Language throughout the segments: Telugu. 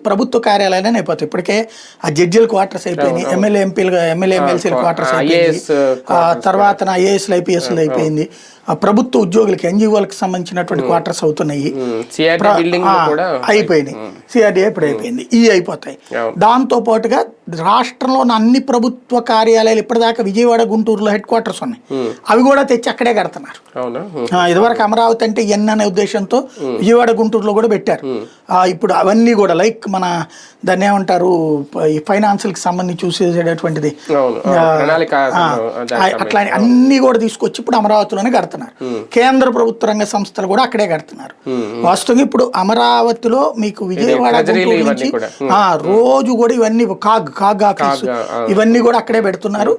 ప్రభుత్వ కార్యాలయాలనే అయిపోతాయి. ఇప్పటికే ఆ జడ్జిల క్వార్టర్స్ అయిపోయినాయి, ఎమ్మెల్సీల క్వార్టర్స్ అయిపోయింది, తర్వాత ఐఏఎస్లు ఐపీఎస్లు అయిపోయింది, ఆ ప్రభుత్వ ఉద్యోగులకి ఎన్జిఓలకు సంబంధించినటువంటి క్వార్టర్స్ అవుతున్నాయి, అయిపోయినాయి. సిఆర్డీ ఇప్పుడు అయిపోయింది, ఇవి అయిపోతాయి. దాంతో పాటుగా రాష్ట్రంలోని అన్ని ప్రభుత్వ కార్యాలయాలు ఇప్పటిదాకా విజయవాడ గుంటూరులో హెడ్ క్వార్టర్స్ ఉన్నాయి, అవి కూడా తెచ్చి అక్కడే కడుతున్నారు. ఇదివరకు అమరావతి అంటే ఎన్ అనే ఉద్దేశంతో విజయవాడ గుంటూరులో కూడా పెట్టారు. ఇప్పుడు అవన్నీ కూడా లైక్ మన దాన్ని ఏమంటారు, ఈ ఫైనాన్షియల్ కి సంబంధించి చూసేటటువంటిది అట్లా అన్ని కూడా తీసుకొచ్చి ఇప్పుడు అమరావతిలోనే కడుతున్నారు. కేంద్ర ప్రభుత్వ రంగ సంస్థలు కూడా అక్కడే కడుతున్నారు. వాస్తవంగా ఇప్పుడు అమరావతిలో మీకు విజయవాడ గుంటూరు నుంచి రోజు కూడా ఇవన్నీ కాగ్ ఆఫీస్ ఇవన్నీ కూడా అక్కడే పెడుతున్నారు.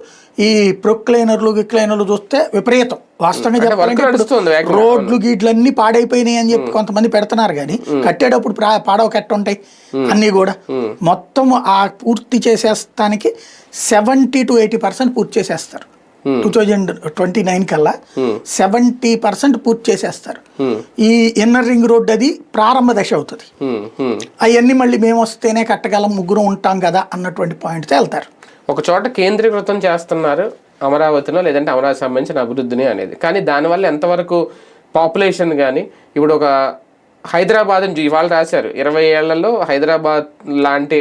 ఈ ప్రొక్లైనర్లు విక్లైనర్లు చూస్తే విపరీతం. వాస్తవంగా చెప్పాలంటే రోడ్లు గీడ్లన్నీ పాడైపోయినాయి అని చెప్పి కొంతమంది పెడుతున్నారు, కానీ కట్టేటప్పుడు పాడవ కట్ట ఉంటాయి అన్నీ కూడా. మొత్తం ఆ పూర్తి చేసేస్తానికి 70 to 80% పూర్తి చేసేస్తారు. 2029 కల్లా 70% పూర్తి చేసేస్తారు. ఈ ఇన్నర్ రింగ్ రోడ్ అది ప్రారంభ దశ అవుతుంది. అవన్నీ మళ్ళీ మేము వస్తేనే కట్టగలం, ముగ్గురు ఉంటాం కదా అన్నటువంటి పాయింట్తో వెళ్తారు. ఒక చోట కేంద్రీకృతం చేస్తున్నారు అమరావతిలో, లేదంటే అమరావతి సంబంధించిన అభివృద్ధిని అనేది. కానీ దానివల్ల ఎంతవరకు పాపులేషన్ కానీ, ఇప్పుడు ఒక హైదరాబాద్ ఇవాళ రాశారు 20 ఏళ్లలో హైదరాబాద్ లాంటి